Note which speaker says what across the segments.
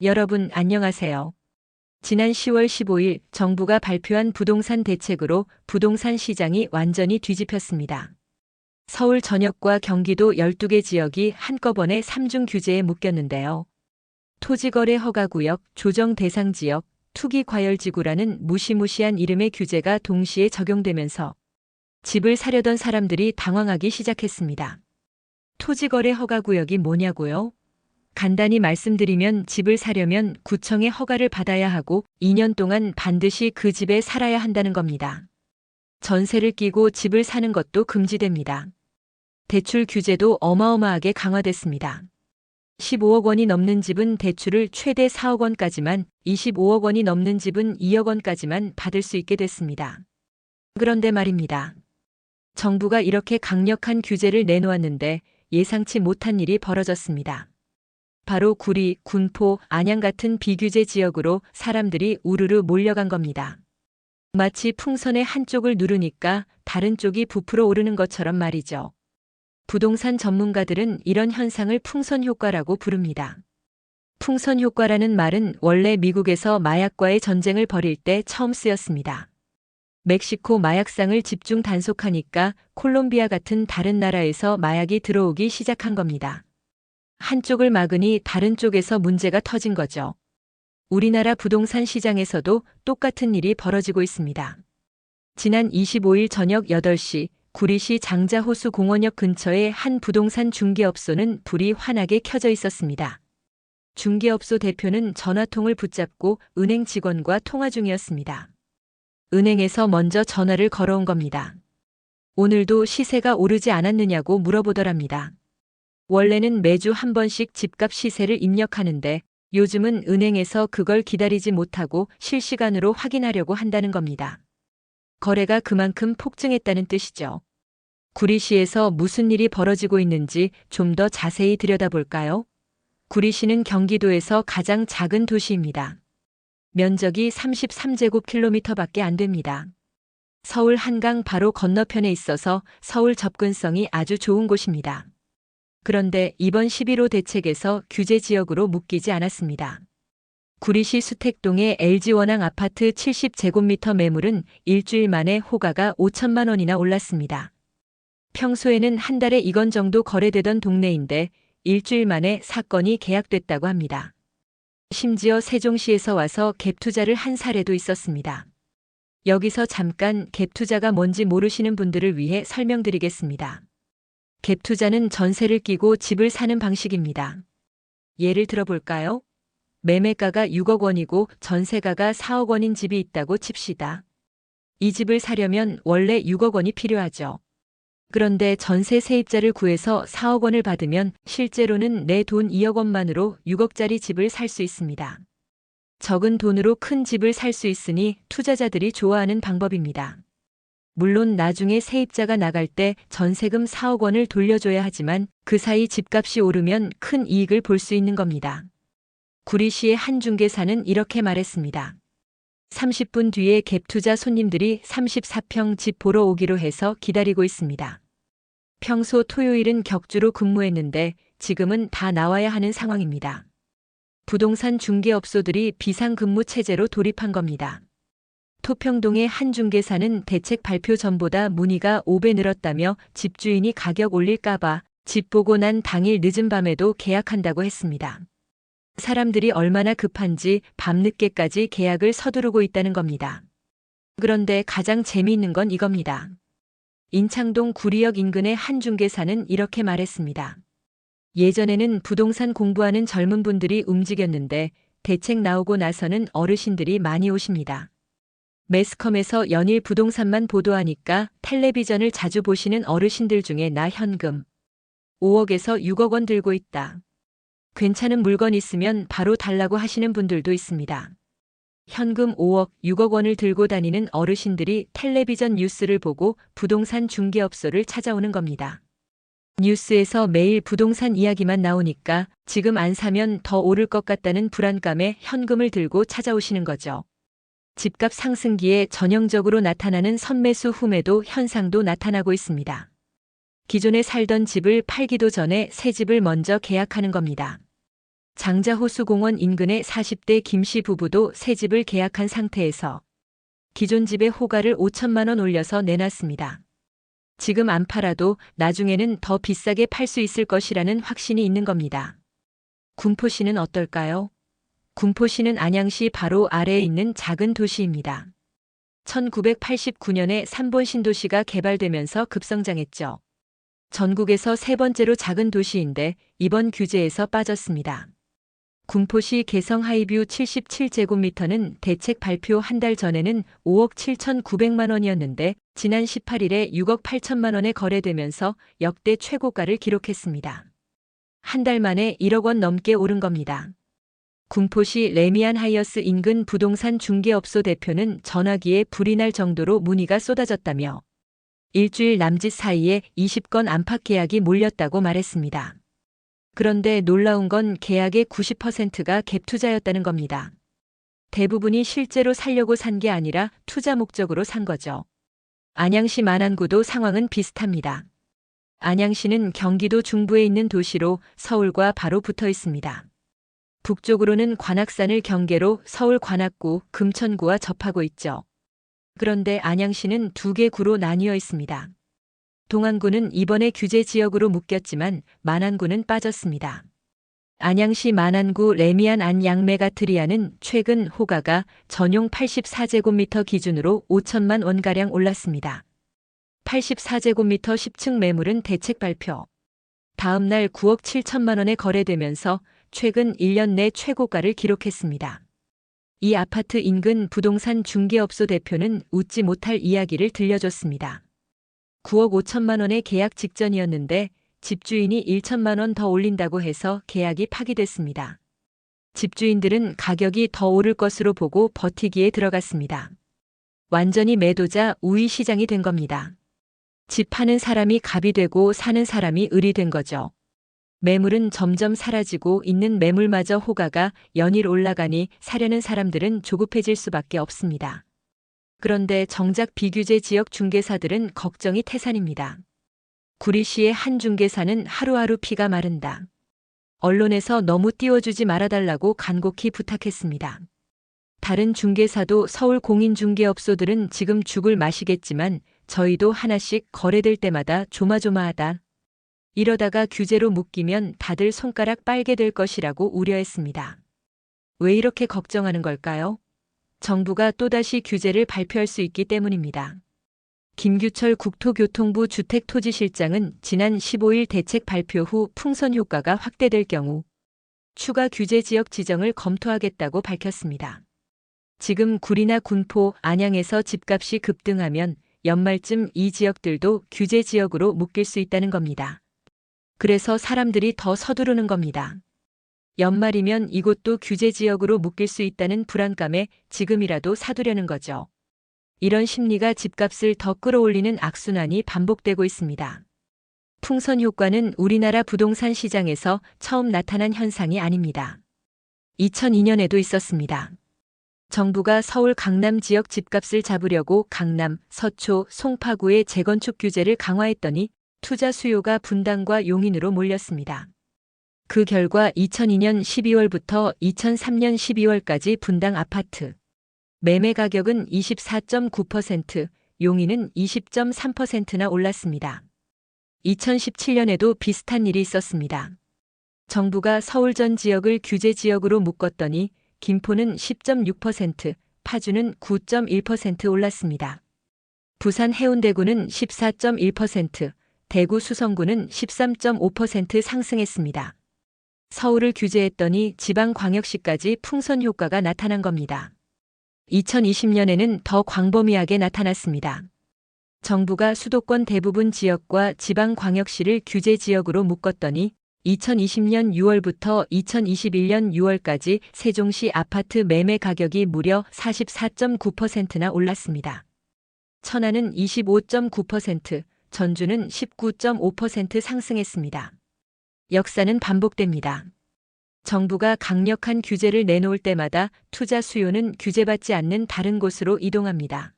Speaker 1: 여러분 안녕하세요. 지난 10월 15일 정부가 발표한 부동산 대책으로 부동산 시장이 완전히 뒤집혔습니다. 서울 전역과 경기도 12개 지역이 한꺼번에 3중 규제에 묶였는데요. 토지거래 허가구역, 조정 대상 지역, 투기과열지구라는 무시무시한 이름의 규제가 동시에 적용되면서 집을 사려던 사람들이 당황하기 시작했습니다. 토지거래 허가구역이 뭐냐고요? 간단히 말씀드리면 집을 사려면 구청의 허가를 받아야 하고 2년 동안 반드시 그 집에 살아야 한다는 겁니다. 전세를 끼고 집을 사는 것도 금지됩니다. 대출 규제도 어마어마하게 강화됐습니다. 15억 원이 넘는 집은 대출을 최대 4억 원까지만, 25억 원이 넘는 집은 2억 원까지만 받을 수 있게 됐습니다. 그런데 말입니다. 정부가 이렇게 강력한 규제를 내놓았는데 예상치 못한 일이 벌어졌습니다. 바로 구리, 군포, 안양 같은 비규제 지역으로 사람들이 우르르 몰려간 겁니다. 마치 풍선의 한쪽을 누르니까 다른 쪽이 부풀어 오르는 것처럼 말이죠. 부동산 전문가들은 이런 현상을 풍선 효과라고 부릅니다. 풍선 효과라는 말은 원래 미국에서 마약과의 전쟁을 벌일 때 처음 쓰였습니다. 멕시코 마약상을 집중 단속하니까 콜롬비아 같은 다른 나라에서 마약이 들어오기 시작한 겁니다. 한쪽을 막으니 다른 쪽에서 문제가 터진 거죠. 우리나라 부동산 시장에서도 똑같은 일이 벌어지고 있습니다. 지난 25일 저녁 8시 구리시 장자호수 공원역 근처의 한 부동산 중개업소는 불이 환하게 켜져 있었습니다. 중개업소 대표는 전화통을 붙잡고 은행 직원과 통화 중이었습니다. 은행에서 먼저 전화를 걸어온 겁니다. 오늘도 시세가 오르지 않았느냐고 물어보더랍니다. 원래는 매주 한 번씩 집값 시세를 입력하는데 요즘은 은행에서 그걸 기다리지 못하고 실시간으로 확인하려고 한다는 겁니다. 거래가 그만큼 폭증했다는 뜻이죠. 구리시에서 무슨 일이 벌어지고 있는지 좀 더 자세히 들여다볼까요? 구리시는 경기도에서 가장 작은 도시입니다. 면적이 33제곱킬로미터밖에 안 됩니다. 서울 한강 바로 건너편에 있어서 서울 접근성이 아주 좋은 곳입니다. 그런데 이번 11호 대책에서 규제 지역으로 묶이지 않았습니다. 구리시 수택동의 LG원앙 아파트 70제곱미터 매물은 일주일 만에 호가가 5천만 원이나 올랐습니다. 평소에는 한 달에 이건 정도 거래되던 동네인데 일주일 만에 사건이 계약됐다고 합니다. 심지어 세종시에서 와서 갭 투자를 한 사례도 있었습니다. 여기서 잠깐 갭 투자가 뭔지 모르시는 분들을 위해 설명드리겠습니다. 갭 투자는 전세를 끼고 집을 사는 방식입니다. 예를 들어볼까요? 매매가가 6억 원이고 전세가가 4억 원인 집이 있다고 칩시다. 이 집을 사려면 원래 6억 원이 필요하죠. 그런데 전세 세입자를 구해서 4억 원을 받으면 실제로는 내 돈 2억 원만으로 6억짜리 집을 살 수 있습니다. 적은 돈으로 큰 집을 살 수 있으니 투자자들이 좋아하는 방법입니다. 물론 나중에 세입자가 나갈 때 전세금 4억 원을 돌려줘야 하지만 그 사이 집값이 오르면 큰 이익을 볼 수 있는 겁니다. 구리시의 한 중개사는 이렇게 말했습니다. 30분 뒤에 갭 투자 손님들이 34평 집 보러 오기로 해서 기다리고 있습니다. 평소 토요일은 격주로 근무했는데 지금은 다 나와야 하는 상황입니다. 부동산 중개업소들이 비상근무 체제로 돌입한 겁니다. 토평동의 한 중개사는 대책 발표 전보다 문의가 5배 늘었다며 집주인이 가격 올릴까봐 집 보고 난 당일 늦은 밤에도 계약한다고 했습니다. 사람들이 얼마나 급한지 밤늦게까지 계약을 서두르고 있다는 겁니다. 그런데 가장 재미있는 건 이겁니다. 인창동 구리역 인근의 한 중개사는 이렇게 말했습니다. 예전에는 부동산 공부하는 젊은 분들이 움직였는데 대책 나오고 나서는 어르신들이 많이 오십니다. 매스컴에서 연일 부동산만 보도하니까 텔레비전을 자주 보시는 어르신들 중에 나 현금 5억에서 6억 원 들고 있다. 괜찮은 물건 있으면 바로 달라고 하시는 분들도 있습니다. 현금 5억, 6억 원을 들고 다니는 어르신들이 텔레비전 뉴스를 보고 부동산 중개업소를 찾아오는 겁니다. 뉴스에서 매일 부동산 이야기만 나오니까 지금 안 사면 더 오를 것 같다는 불안감에 현금을 들고 찾아오시는 거죠. 집값 상승기에 전형적으로 나타나는 선매수 후매도 현상도 나타나고 있습니다. 기존에 살던 집을 팔기도 전에 새 집을 먼저 계약하는 겁니다. 장자호수공원 인근의 40대 김씨 부부도 새 집을 계약한 상태에서 기존 집의 호가를 5천만 원 올려서 내놨습니다. 지금 안 팔아도 나중에는 더 비싸게 팔 수 있을 것이라는 확신이 있는 겁니다. 군포시는 어떨까요? 군포시는 안양시 바로 아래에 있는 작은 도시입니다. 1989년에 3본 신도시가 개발되면서 급성장했죠. 전국에서 세 번째로 작은 도시인데 이번 규제에서 빠졌습니다. 군포시 개성 하이뷰 77제곱미터는 대책 발표 한 달 전에는 5억 7,900만 원이었는데 지난 18일에 6억 8천만 원에 거래되면서 역대 최고가를 기록했습니다. 한 달 만에 1억 원 넘게 오른 겁니다. 군포시 레미안 하이어스 인근 부동산 중개업소 대표는 전화기에 불이 날 정도로 문의가 쏟아졌다며 일주일 남짓 사이에 20건 안팎 계약이 몰렸다고 말했습니다. 그런데 놀라운 건 계약의 90%가 갭 투자였다는 겁니다. 대부분이 실제로 살려고 산 게 아니라 투자 목적으로 산 거죠. 안양시 만안구도 상황은 비슷합니다. 안양시는 경기도 중부에 있는 도시로 서울과 바로 붙어 있습니다. 북쪽으로는 관악산을 경계로 서울 관악구, 금천구와 접하고 있죠. 그런데 안양시는 두 개 구로 나뉘어 있습니다. 동안구는 이번에 규제 지역으로 묶였지만 만안구는 빠졌습니다. 안양시 만안구 레미안 안 양메가트리아는 최근 호가가 전용 84제곱미터 기준으로 5천만 원가량 올랐습니다. 84제곱미터 10층 매물은 대책 발표. 다음 날 9억 7천만 원에 거래되면서 최근 1년 내 최고가를 기록했습니다. 이 아파트 인근 부동산 중개업소 대표는 웃지 못할 이야기를 들려줬습니다. 9억 5천만 원의 계약 직전이었는데 집주인이 1천만 원 더 올린다고 해서 계약이 파기됐습니다. 집주인들은 가격이 더 오를 것으로 보고 버티기에 들어갔습니다. 완전히 매도자 우위 시장이 된 겁니다. 집 파는 사람이 갑이 되고 사는 사람이 을이 된 거죠. 매물은 점점 사라지고 있는 매물마저 호가가 연일 올라가니 사려는 사람들은 조급해질 수밖에 없습니다. 그런데 정작 비규제 지역 중개사들은 걱정이 태산입니다. 구리시의 한 중개사는 하루하루 피가 마른다. 언론에서 너무 띄워주지 말아달라고 간곡히 부탁했습니다. 다른 중개사도 서울 공인중개업소들은 지금 죽을 맛이겠지만 저희도 하나씩 거래될 때마다 조마조마하다. 이러다가 규제로 묶이면 다들 손가락 빨게 될 것이라고 우려했습니다. 왜 이렇게 걱정하는 걸까요? 정부가 또다시 규제를 발표할 수 있기 때문입니다. 김규철 국토교통부 주택토지실장은 지난 15일 대책 발표 후 풍선 효과가 확대될 경우 추가 규제 지역 지정을 검토하겠다고 밝혔습니다. 지금 구리나 군포, 안양에서 집값이 급등하면 연말쯤 이 지역들도 규제 지역으로 묶일 수 있다는 겁니다. 그래서 사람들이 더 서두르는 겁니다. 연말이면 이곳도 규제 지역으로 묶일 수 있다는 불안감에 지금이라도 사두려는 거죠. 이런 심리가 집값을 더 끌어올리는 악순환이 반복되고 있습니다. 풍선 효과는 우리나라 부동산 시장에서 처음 나타난 현상이 아닙니다. 2002년에도 있었습니다. 정부가 서울 강남 지역 집값을 잡으려고 강남, 서초, 송파구의 재건축 규제를 강화했더니 투자 수요가 분당과 용인으로 몰렸습니다. 그 결과 2002년 12월부터 2003년 12월까지 분당 아파트 매매 가격은 24.9%, 용인은 20.3%나 올랐습니다. 2017년에도 비슷한 일이 있었습니다. 정부가 서울 전 지역을 규제 지역으로 묶었더니 김포는 10.6%, 파주는 9.1% 올랐습니다. 부산 해운대구는 14.1%, 대구 수성구는 13.5% 상승했습니다. 서울을 규제했더니 지방광역시까지 풍선 효과가 나타난 겁니다. 2020년에는 더 광범위하게 나타났습니다. 정부가 수도권 대부분 지역과 지방광역시를 규제 지역으로 묶었더니 2020년 6월부터 2021년 6월까지 세종시 아파트 매매 가격이 무려 44.9%나 올랐습니다. 천안은 25.9%, 전주는 19.5% 상승했습니다. 역사는 반복됩니다. 정부가 강력한 규제를 내놓을 때마다 투자 수요는 규제받지 않는 다른 곳으로 이동합니다.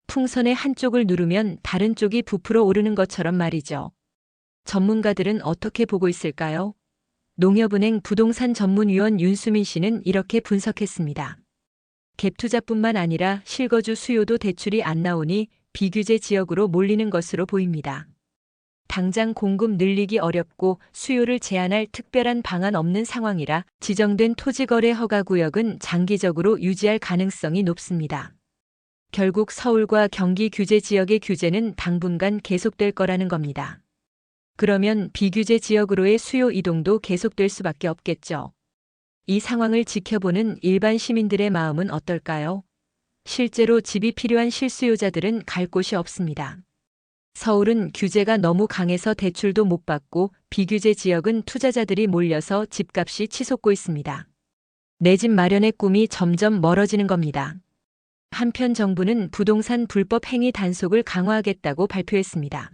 Speaker 1: 풍선의 한쪽을 누르면 다른 쪽이 부풀어 오르는 것처럼 말이죠. 전문가들은 어떻게 보고 있을까요? 농협은행 부동산 전문위원 윤수민 씨는 이렇게 분석했습니다. 갭투자뿐만 아니라 실거주 수요도 대출이 안 나오니 비규제 지역으로 몰리는 것으로 보입니다. 당장 공급 늘리기 어렵고 수요를 제한할 특별한 방안 없는 상황이라 지정된 토지거래 허가구역은 장기적으로 유지할 가능성이 높습니다. 결국 서울과 경기 규제 지역의 규제는 당분간 계속될 거라는 겁니다. 그러면 비규제 지역으로의 수요 이동도 계속될 수밖에 없겠죠. 이 상황을 지켜보는 일반 시민들의 마음은 어떨까요? 실제로 집이 필요한 실수요자들은 갈 곳이 없습니다. 서울은 규제가 너무 강해서 대출도 못 받고 비규제 지역은 투자자들이 몰려서 집값이 치솟고 있습니다. 내 집 마련의 꿈이 점점 멀어지는 겁니다. 한편 정부는 부동산 불법 행위 단속을 강화하겠다고 발표했습니다.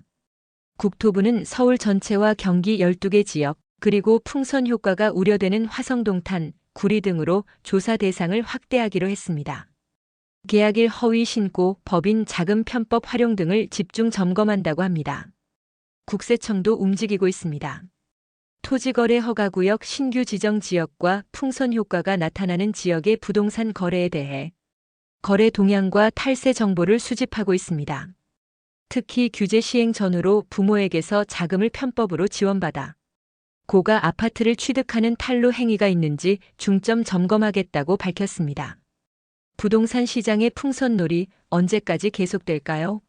Speaker 1: 국토부는 서울 전체와 경기 12개 지역, 그리고 풍선 효과가 우려되는 화성동탄, 구리 등으로 조사 대상을 확대하기로 했습니다. 계약일 허위 신고, 법인 자금 편법 활용 등을 집중 점검한다고 합니다. 국세청도 움직이고 있습니다. 토지거래 허가구역 신규 지정 지역과 풍선 효과가 나타나는 지역의 부동산 거래에 대해 거래 동향과 탈세 정보를 수집하고 있습니다. 특히 규제 시행 전후로 부모에게서 자금을 편법으로 지원받아 고가 아파트를 취득하는 탈루 행위가 있는지 중점 점검하겠다고 밝혔습니다. 부동산 시장의 풍선놀이 언제까지 계속될까요?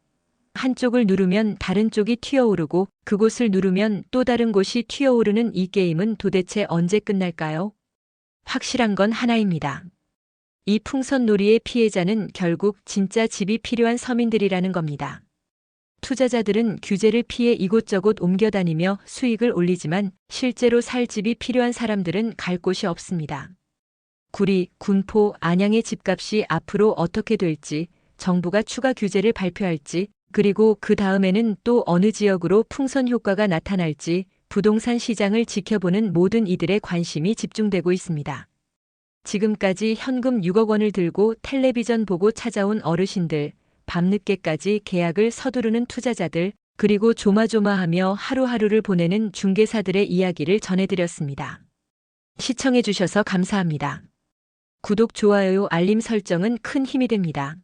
Speaker 1: 한쪽을 누르면 다른 쪽이 튀어오르고 그곳을 누르면 또 다른 곳이 튀어오르는 이 게임은 도대체 언제 끝날까요? 확실한 건 하나입니다. 이 풍선놀이의 피해자는 결국 진짜 집이 필요한 서민들이라는 겁니다. 투자자들은 규제를 피해 이곳저곳 옮겨다니며 수익을 올리지만 실제로 살 집이 필요한 사람들은 갈 곳이 없습니다. 구리, 군포, 안양의 집값이 앞으로 어떻게 될지, 정부가 추가 규제를 발표할지, 그리고 그 다음에는 또 어느 지역으로 풍선 효과가 나타날지 부동산 시장을 지켜보는 모든 이들의 관심이 집중되고 있습니다. 지금까지 현금 6억 원을 들고 텔레비전 보고 찾아온 어르신들, 밤늦게까지 계약을 서두르는 투자자들, 그리고 조마조마하며 하루하루를 보내는 중개사들의 이야기를 전해드렸습니다. 시청해주셔서 감사합니다. 구독, 좋아요, 알림 설정은 큰 힘이 됩니다.